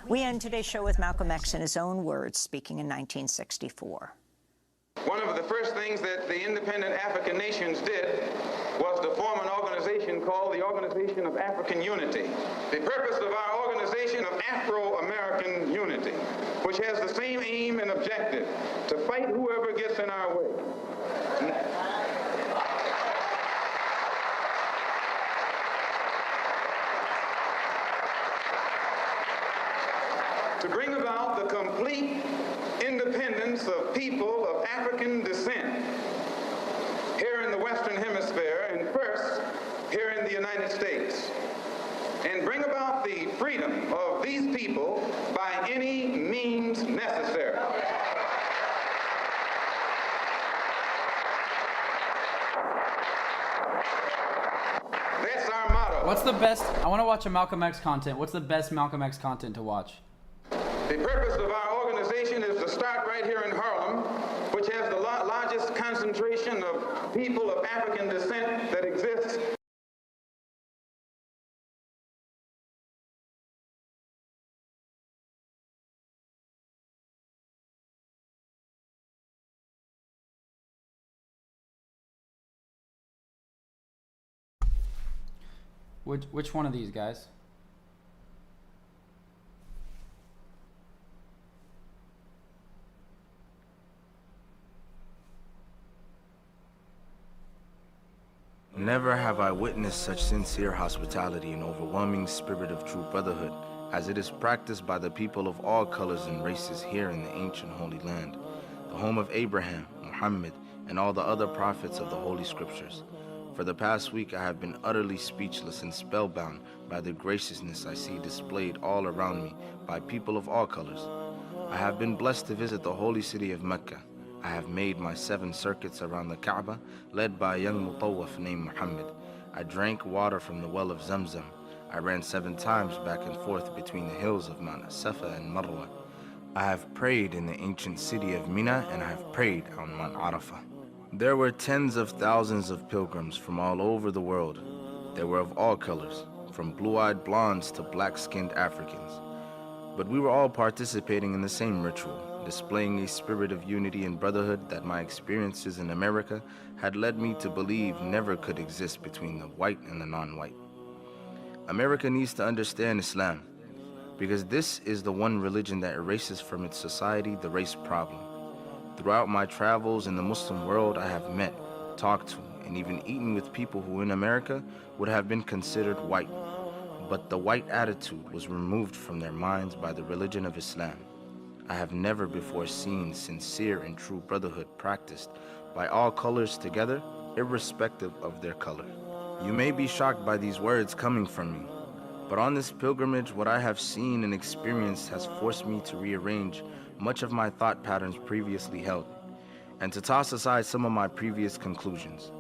We end today's show with Malcolm X in his own words, speaking in 1964. One of the first things that the independent African nations did was to form an organization called the Organization of African Unity. The purpose of our organization of Afro-American Unity, which has the same aim and objective, to fight whoever gets in our way. To bring about the complete independence of people of African descent here in the Western Hemisphere, and first here in the United States, and bring about the freedom of these people by any means necessary. That's our motto. What's the best? I want to watch a Malcolm X content. What's the best Malcolm X content to watch? The purpose of our organization is to start right here in Harlem, which has the largest concentration of people of African descent that exists. Which one of these guys? Never have I witnessed such sincere hospitality and overwhelming spirit of true brotherhood as it is practiced by the people of all colors and races here in the ancient Holy Land, the home of Abraham, Muhammad, and all the other prophets of the Holy Scriptures. For the past week I have been utterly speechless and spellbound by the graciousness I see displayed all around me by people of all colors. I have been blessed to visit the holy city of Mecca. I have made my 7 circuits around the Kaaba, led by a young mutawaf named Muhammad. I drank water from the well of Zamzam. I ran 7 times back and forth between the hills of Mount Safa and Marwa. I have prayed in the ancient city of Mina, and I have prayed on Mount Arafah. There were tens of thousands of pilgrims from all over the world. They were of all colors, from blue-eyed blondes to black-skinned Africans. But we were all participating in the same ritual, displaying a spirit of unity and brotherhood that my experiences in America had led me to believe never could exist between the white and the non-white. America needs to understand Islam, because this is the one religion that erases from its society the race problem. Throughout my travels in the Muslim world, I have met, talked to, and even eaten with people who in America would have been considered white, but the white attitude was removed from their minds by the religion of Islam. I have never before seen sincere and true brotherhood practiced by all colors together, irrespective of their color. You may be shocked by these words coming from me, but on this pilgrimage, what I have seen and experienced has forced me to rearrange much of my thought patterns previously held, and to toss aside some of my previous conclusions.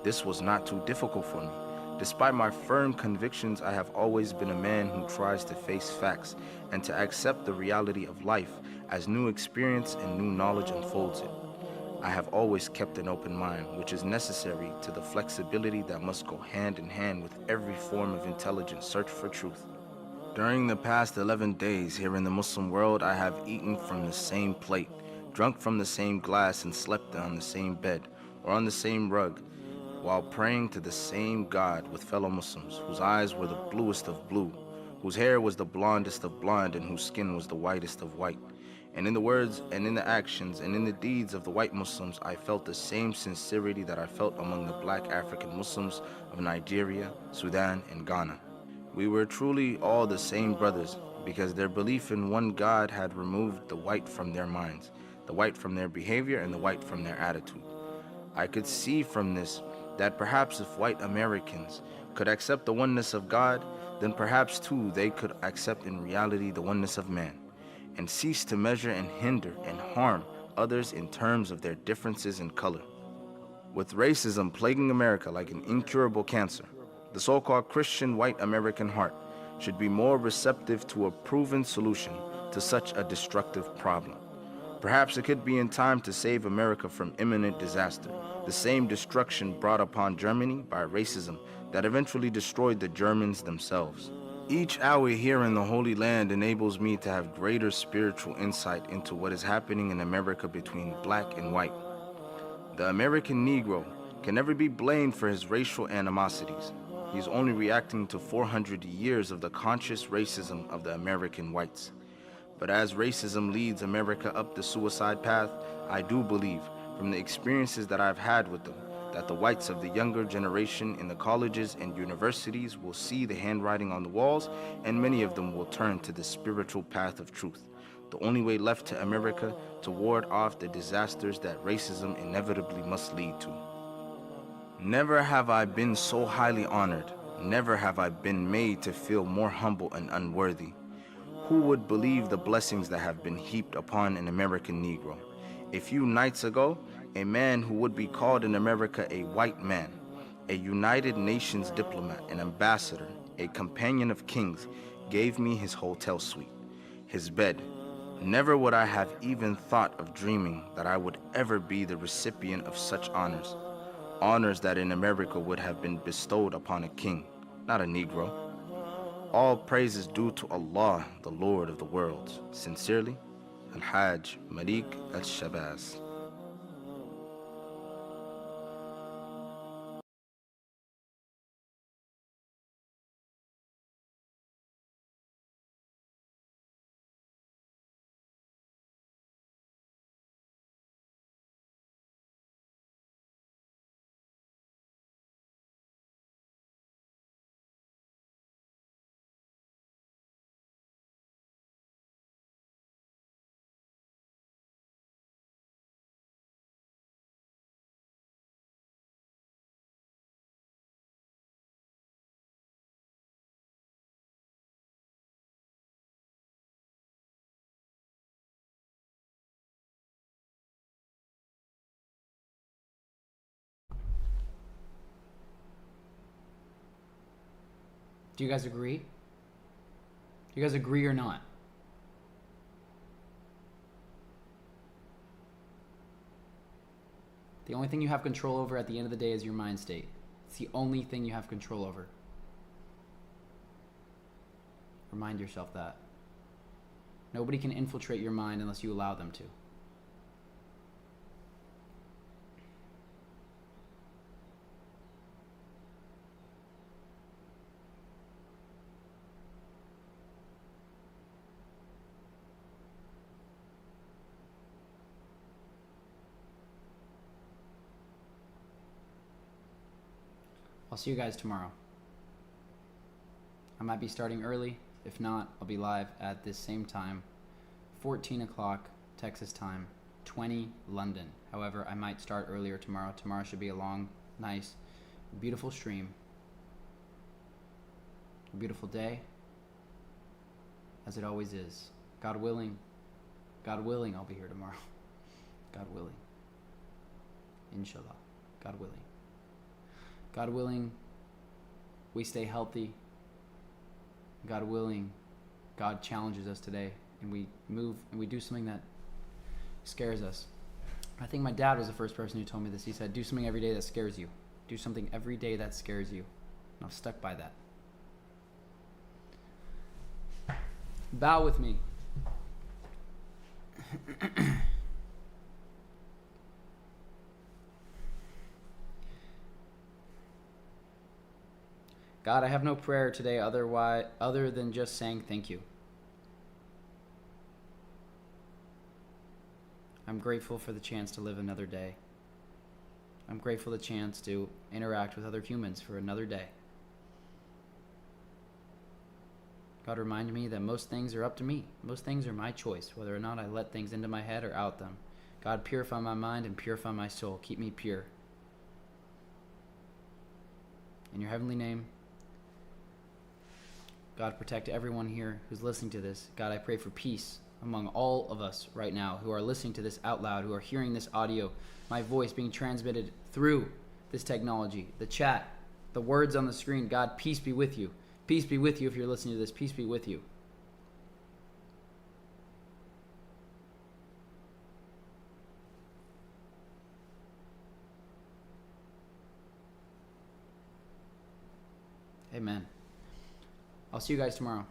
This was not too difficult for me. Despite my firm convictions, I have always been a man who tries to face facts and to accept the reality of life as new experience and new knowledge unfolds it. I have always kept an open mind, which is necessary to the flexibility that must go hand in hand with every form of intelligent search for truth. During the past 11 days here in the Muslim world, I have eaten from the same plate, drunk from the same glass, and slept on the same bed or on the same rug, while praying to the same God with fellow Muslims, whose eyes were the bluest of blue, whose hair was the blondest of blonde, and whose skin was the whitest of white. And in the words and in the actions and in the deeds of the white Muslims, I felt the same sincerity that I felt among the black African Muslims of Nigeria, Sudan, and Ghana. We were truly all the same brothers, because their belief in one God had removed the white from their minds, the white from their behavior, and the white from their attitude. I could see from this that perhaps if white Americans could accept the oneness of God, then perhaps too they could accept in reality the oneness of man, and cease to measure and hinder and harm others in terms of their differences in color. With racism plaguing America like an incurable cancer, the so-called Christian white American heart should be more receptive to a proven solution to such a destructive problem. Perhaps it could be in time to save America from imminent disaster, the same destruction brought upon Germany by racism that eventually destroyed the Germans themselves. Each hour here in the Holy Land enables me to have greater spiritual insight into what is happening in America between black and white. The American Negro can never be blamed for his racial animosities. He is only reacting to 400 years of the conscious racism of the American whites. But as racism leads America up the suicide path, I do believe, from the experiences that I've had with them, that the whites of the younger generation in the colleges and universities will see the handwriting on the walls, and many of them will turn to the spiritual path of truth, the only way left to America to ward off the disasters that racism inevitably must lead to. Never have I been so highly honored. Never have I been made to feel more humble and unworthy. Who would believe the blessings that have been heaped upon an American Negro? A few nights ago, a man who would be called in America a white man, a United Nations diplomat, an ambassador, a companion of kings, gave me his hotel suite, his bed. Never would I have even thought of dreaming that I would ever be the recipient of such honors. Honors that in America would have been bestowed upon a king, not a Negro. All praise is due to Allah, the Lord of the worlds. Sincerely, Al-Hajj Malik Al-Shabazz. Do you guys agree? Do you guys agree or not? The only thing you have control over at the end of the day is your mind state. It's the only thing you have control over. Remind yourself that. Nobody can infiltrate your mind unless you allow them to. I'll see you guys tomorrow. I might be starting early. If not, I'll be live at this same time, 14 o'clock Texas time, 20 London. However, I might start earlier tomorrow. Tomorrow should be a long, nice, beautiful stream. A beautiful day, as it always is. God willing, I'll be here tomorrow. God willing. Inshallah. God willing. God willing, we stay healthy. God willing, God challenges us today, and we move and we do something that scares us. I think my dad was the first person who told me this. He said, do something every day that scares you. Do something every day that scares you. And I've stuck by that. Bow with me. God, I have no prayer today other than just saying thank you. I'm grateful for the chance to live another day. I'm grateful for the chance to interact with other humans for another day. God, remind me that most things are up to me. Most things are my choice, whether or not I let things into my head or out them. God, purify my mind and purify my soul. Keep me pure. In your heavenly name, God, protect everyone here who's listening to this. God, I pray for peace among all of us right now who are listening to this out loud, who are hearing this audio, my voice being transmitted through this technology, the chat, the words on the screen. God, peace be with you. Peace be with you if you're listening to this. Peace be with you. Amen. I'll see you guys tomorrow.